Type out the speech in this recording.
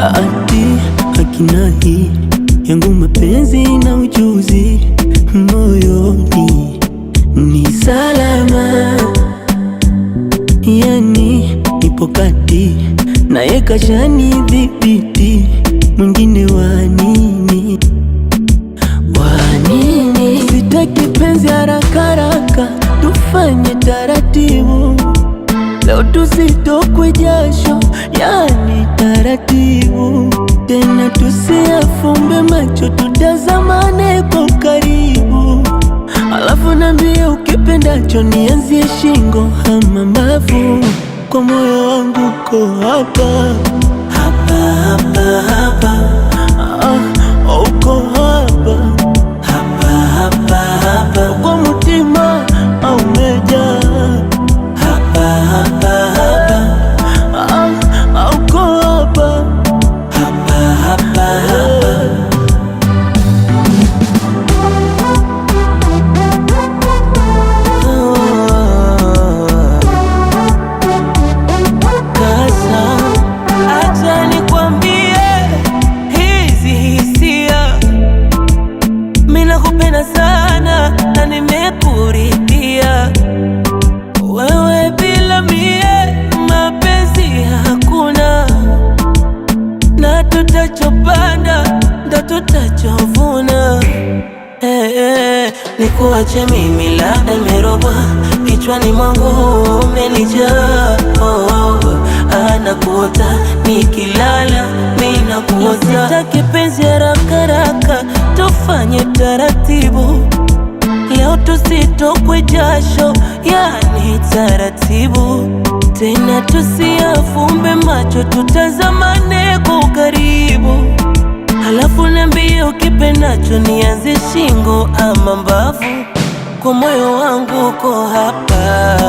Ati akinahi yangu mapenzi na ujuzi moyoni ni salama, yani nipo kati naye kashani dhibiti, mwingine wanini wanini. Sitaki penzi haraka haraka, tufanye taratibu. Leo tusitokwe jasho, yani taratibu. Tena tusiafumbe macho, tutazamane kwa karibu. Alafu niambie ukipendacho, nianzie shingo ama mbavu. Kwa moyo wangu uko hapa hapa hapa hapa, uko hapa hapa hapa hapa. Kwa mutima umejaa hapa hapa hapa, uko hapa hapa hapa hapa. Kasa, acha nikwambie hizi hisia, mimi nakupenda sana na nimekuridhia. Wewe bila mie mapenzi hakuna, na tutachopanda ndo tutachovuna. Nikuache mimi labda nimerogwa, kichwani mwangu umenijaa. Anakuota nikilala, mimi nakuota. Sitaki penzi haraka haraka, tufanye taratibu. Leo tusitokwe jasho, yani taratibu. Tena tusiafumbe macho, tutazamane kwa karibu. Halafu niambie ukipendacho, nianze shingo ama mbavu. Kwa moyo wangu uko hapa